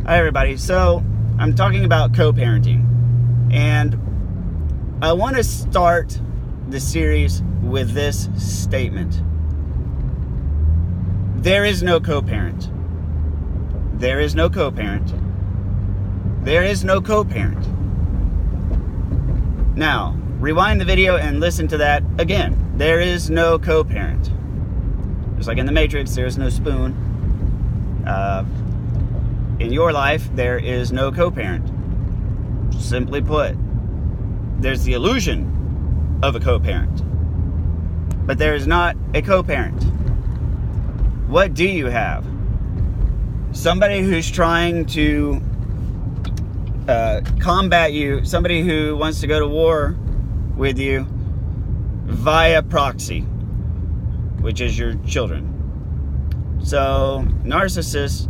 Hi everybody. So I'm talking about co-parenting, and I want to start the series with this statement. There is no co-parent. There is no co-parent. There is no co-parent. Now, rewind the video and listen to that again. There is no co-parent. Just like in the Matrix, there is no spoon. In your life, there is no co-parent. Simply put, there's the illusion of a co-parent, but there is not a co-parent. What do you have? Somebody who's trying to combat you, somebody who wants to go to war with you via proxy, which is your children. So narcissists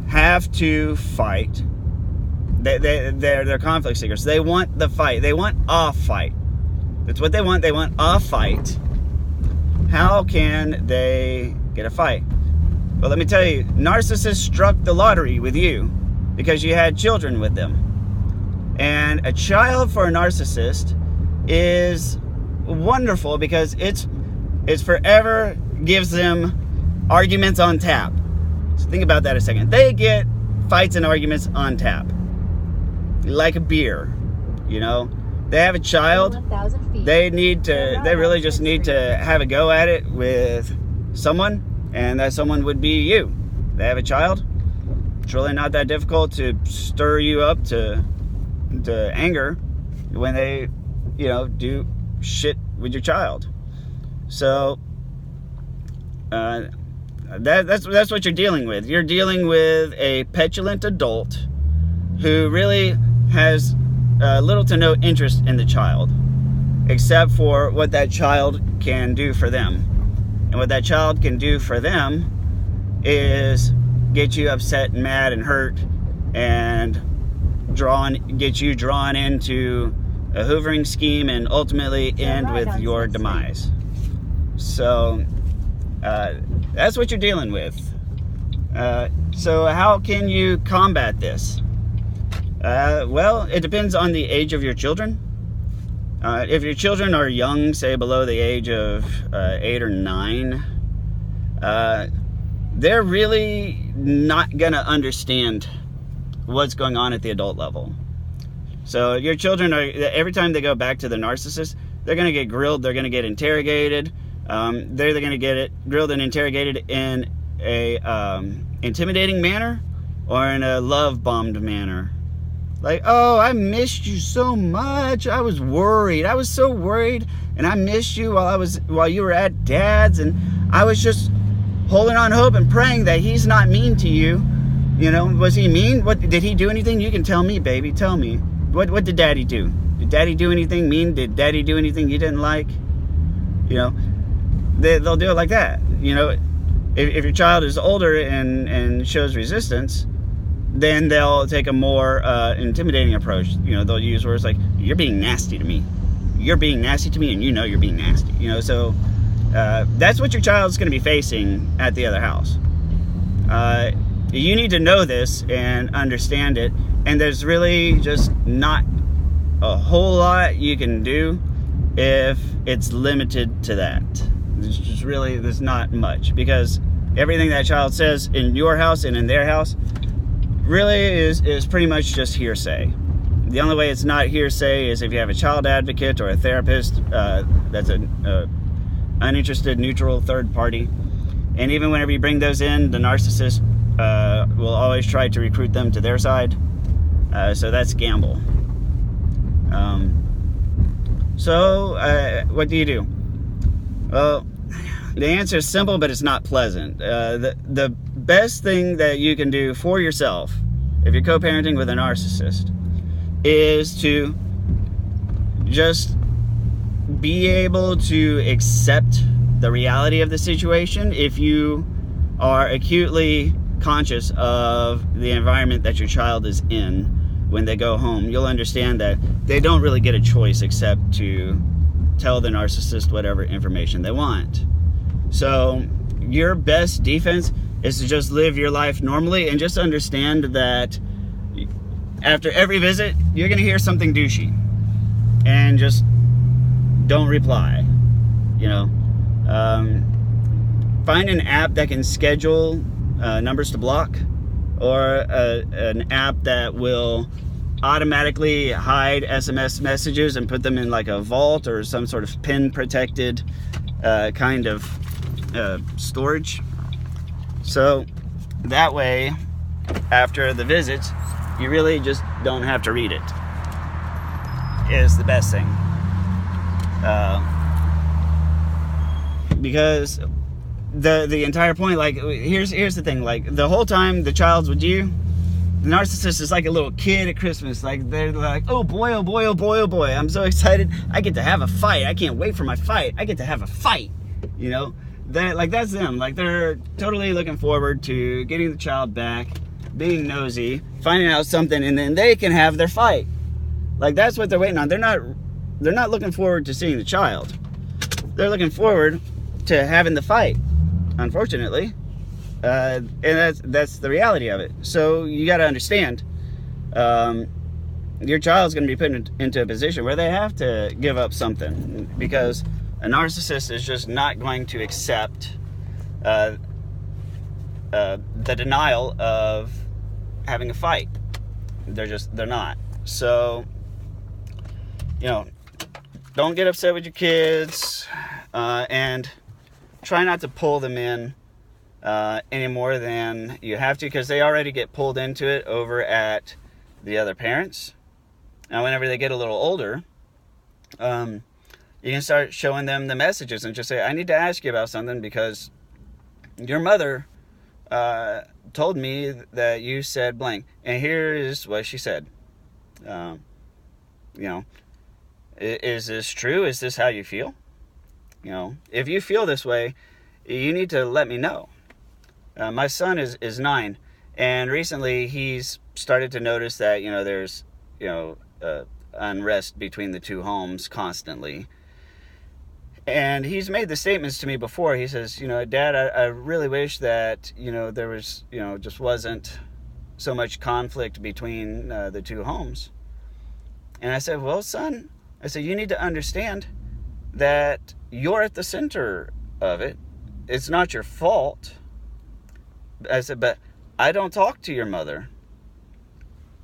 have to fight. They're conflict seekers. They want the fight. They want a fight. That's what they want. They want a fight. How can they get a fight? Well, let me tell you, narcissists struck the lottery with you because you had children with them. And a child for a narcissist is wonderful because it's forever gives them arguments on tap. So think about that a second. They get fights and arguments on tap. Like a beer, you know. They have a child. They really just need to have a go at it with someone, and that someone would be you. They have a child. It's really not that difficult to stir you up to anger when they, do shit with your child. So that's what you're dealing with. You're dealing with a petulant adult who really has little to no interest in the child, except for what that child can do for them. And what that child can do for them is get you upset and mad and hurt and get you drawn into a hoovering scheme and ultimately end with your demise. So that's what you're dealing with. So how can you combat this? Well, it depends on the age of your children. If your children are young, say below the age of 8 or 9, they're really not going to understand what's going on at the adult level. So your children every time they go back to the narcissist, they're going to get grilled, they're going to get interrogated. They're either going to get grilled and interrogated in a intimidating manner or in a love-bombed manner. Like, oh, I missed you so much. I was worried. I was so worried, and I missed you while you were at Dad's, and I was just holding on hope and praying that he's not mean to you. Was he mean? What did he do anything? You can tell me, baby. Tell me. What did Daddy do? Did Daddy do anything mean? Did Daddy do anything you didn't like? They'll do it like that. If your child is older and shows resistance, then they'll take a more intimidating approach. They'll use words like, you're being nasty to me. You're being nasty to me, and you're being nasty. So that's what your child's going to be facing at the other house. You need to know this and understand it, and there's really just not a whole lot you can do if it's limited to that. There's not much, because everything that child says in your house and in their house really is pretty much just hearsay. The only way it's not hearsay is if you have a child advocate or a therapist that's an uninterested, neutral third party. And even whenever you bring those in, the narcissist will always try to recruit them to their side. So that's gamble. So what do you do? Well, the answer is simple, but it's not pleasant. The best thing that you can do for yourself, if you're co-parenting with a narcissist, is to just be able to accept the reality of the situation. If you are acutely conscious of the environment that your child is in when they go home, you'll understand that they don't really get a choice except to tell the narcissist whatever information they want. So your best defense is to just live your life normally and just understand that after every visit, you're going to hear something douchey. And just don't reply. Find an app that can schedule numbers to block, or an app that will automatically hide SMS messages and put them in like a vault or some sort of pin protected kind of storage. So that way, after the visits, you really just don't have to read it. Is the best thing. Because the entire point, like, here's the thing, like, the whole time the child's with you, the narcissist is like a little kid at Christmas. Like, they're like, oh boy, oh boy, oh boy, oh boy, I'm so excited, I get to have a fight, I can't wait for my fight, I get to have a fight, that's them. Like, they're totally looking forward to getting the child back, being nosy, finding out something, and then they can have their fight. Like, that's what they're waiting on. They're not looking forward to seeing the child. They're looking forward to having the fight, unfortunately. And that's the reality of it. So you got to understand, your child's going to be put into a position where they have to give up something, because a narcissist is just not going to accept the denial of having a fight. They're not. So, don't get upset with your kids, and try not to pull them in any more than you have to, because they already get pulled into it over at the other parents. Now, whenever they get a little older, you can start showing them the messages and just say, I need to ask you about something, because your mother told me that you said blank, and here is what she said. Is this true? Is this how you feel? If you feel this way, you need to let me know. My son is 9, and recently he's started to notice that, there's, unrest between the two homes constantly. And he's made the statements to me before. He says, Dad, I really wish that, there was, just wasn't so much conflict between the two homes. And I said, well, son, you need to understand that you're at the center of it. It's not your fault. I said, but I don't talk to your mother.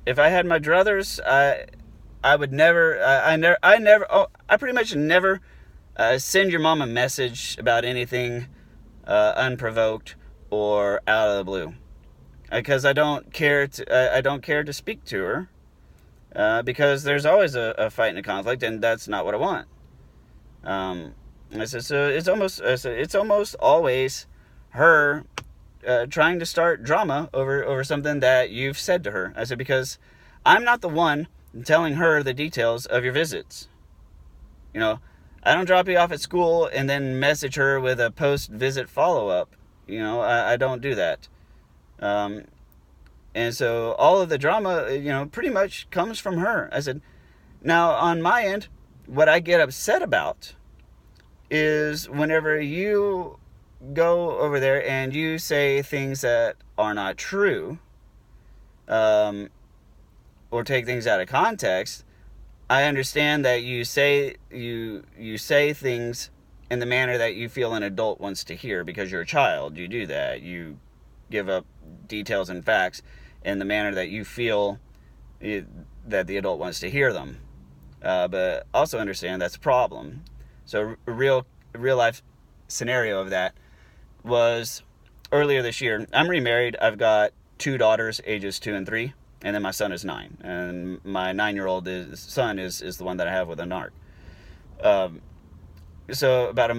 If I had my druthers, I would never, I pretty much never send your mom a message about anything unprovoked or out of the blue, because I don't care to speak to her, because there's always a fight and a conflict, and that's not what I want. I said, so it's almost always her trying to start drama over something that you've said to her. I said, because I'm not the one telling her the details of your visits. I don't drop you off at school and then message her with a post-visit follow-up. I don't do that. And so all of the drama, pretty much comes from her. I said, now on my end, what I get upset about is whenever you go over there and you say things that are not true, or take things out of context. I understand that you say things in the manner that you feel an adult wants to hear, because you're a child. You do that. You give up details and facts in the manner that you feel that the adult wants to hear them. But also understand that's a problem. So a real life scenario of that was earlier this year. I'm remarried. I've got 2 daughters, ages 2 and 3. And then my son is 9. And my 9-year-old son is the one that I have with a narc. So about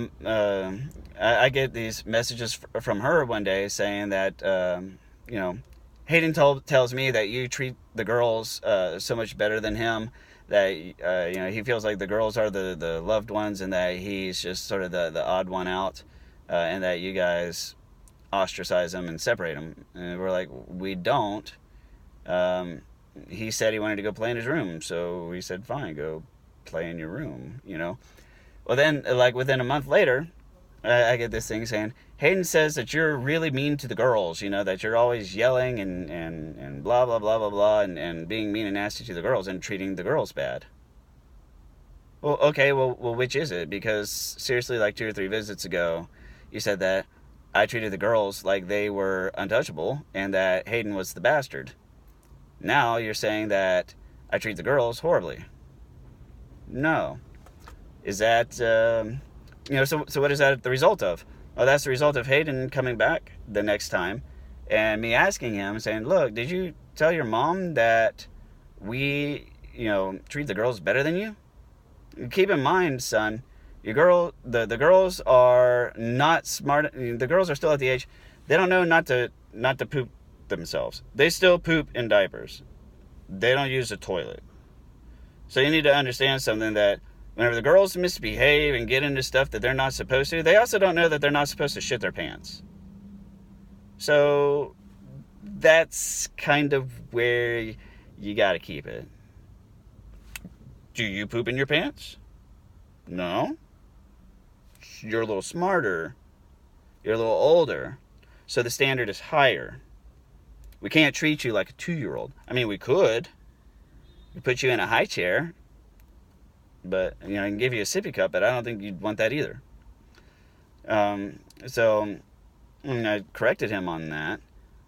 I get these messages from her one day saying that, Hayden tells me that you treat the girls so much better than him, that, he feels like the girls are the loved ones, and that he's just sort of the odd one out, and that you guys ostracize him and separate him. And we're like, we don't. He said he wanted to go play in his room, so we said, fine, go play in your room, Well, then, like, within a month later, I get this thing saying, Hayden says that you're really mean to the girls, that you're always yelling and blah, blah, blah, blah, blah, and being mean and nasty to the girls and treating the girls bad. Well, okay, well, which is it? Because seriously, like 2 or 3 visits ago, you said that I treated the girls like they were untouchable and that Hayden was the bastard. Now you're saying that I treat the girls horribly. No. Is that, so what is that the result of? Well, that's the result of Hayden coming back the next time and me asking him, saying, look, did you tell your mom that we, treat the girls better than you? Keep in mind, son, the girls are not smart. The girls are still at the age, they don't know not to poop themselves. They still poop in diapers. They don't use a toilet. So you need to understand something, that whenever the girls misbehave and get into stuff that they're not supposed to, they also don't know that they're not supposed to shit their pants. So that's kind of where you got to keep it. Do you poop in your pants? No. You're a little smarter. You're a little older. So the standard is higher. We can't treat you like a 2-year-old. I mean, we could. We put you in a high chair. But, I can give you a sippy cup, but I don't think you'd want that either. So I corrected him on that.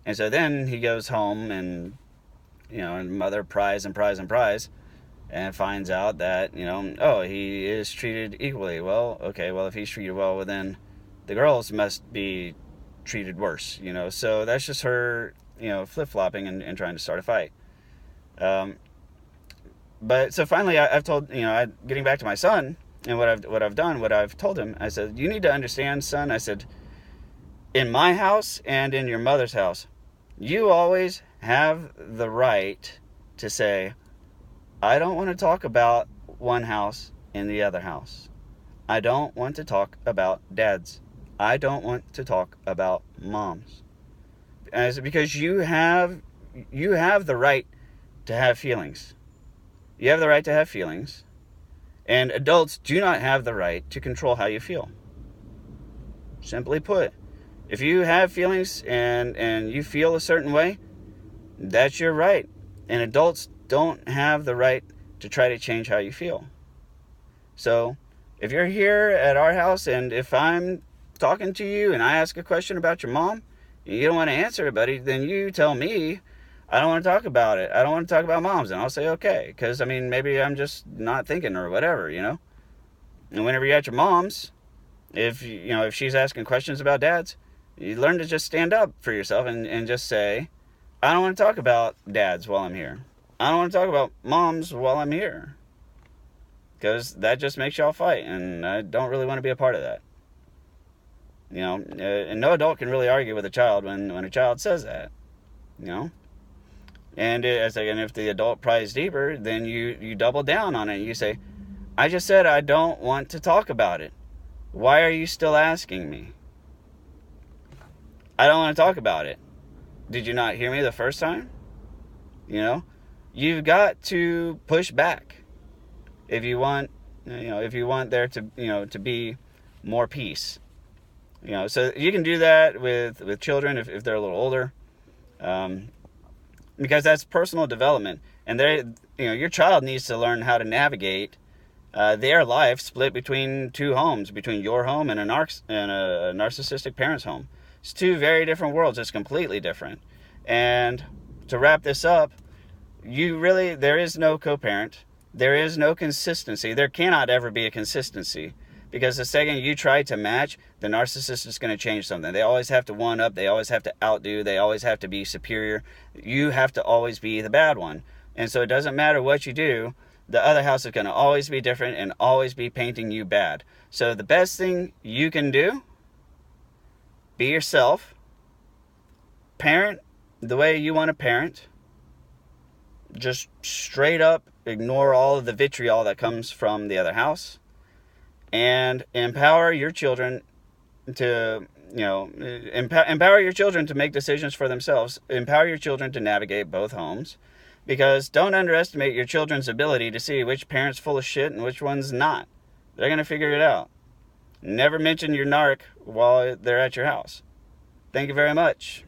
And so then he goes home and, and mother pries and pries and pries. And finds out that, he is treated equally. Well, okay, well, if he's treated well, then the girls must be treated worse, So that's just her, flip-flopping and trying to start a fight. But so finally I've told, getting back to my son and what I've told him, I said, you need to understand, son, I said, in my house and in your mother's house, you always have the right to say, I don't want to talk about one house in the other house. I don't want to talk about dads. I don't want to talk about moms. And I said, because you have the right to have feelings. You have the right to have feelings. And adults do not have the right to control how you feel. Simply put, if you have feelings and you feel a certain way, that's your right. And adults don't have the right to try to change how you feel. So, if you're here at our house and if I'm talking to you and I ask a question about your mom, and you don't want to answer it, buddy, then you tell me, I don't want to talk about it. I don't want to talk about moms. And I'll say, okay. Because, maybe I'm just not thinking or whatever, And whenever you're at your mom's, if she's asking questions about dads, you learn to just stand up for yourself and just say, I don't want to talk about dads while I'm here. I don't want to talk about moms while I'm here. Because that just makes y'all fight. And I don't really want to be a part of that. And no adult can really argue with a child when a child says that. And if the adult pries deeper, then you double down on it. You say, I just said I don't want to talk about it. Why are you still asking me? I don't want to talk about it. Did you not hear me the first time? You've got to push back if you want there to be more peace. So you can do that with children if they're a little older, because that's personal development, and your child needs to learn how to navigate their life split between 2 homes, between your home and a narcissistic parent's home. It's 2 very different worlds. It's completely different. And to wrap this up, there is no co-parent. There is no consistency. There cannot ever be a consistency. Because the second you try to match, the narcissist is going to change something. They always have to one-up. They always have to outdo. They always have to be superior. You have to always be the bad one. And so it doesn't matter what you do. The other house is going to always be different and always be painting you bad. So the best thing you can do, be yourself. Parent the way you want to parent. Just straight up ignore all of the vitriol that comes from the other house. And empower your children to, empower your children to make decisions for themselves. Empower your children to navigate both homes. Because don't underestimate your children's ability to see which parent's full of shit and which one's not. They're going to figure it out. Never mention your narc while they're at your house. Thank you very much.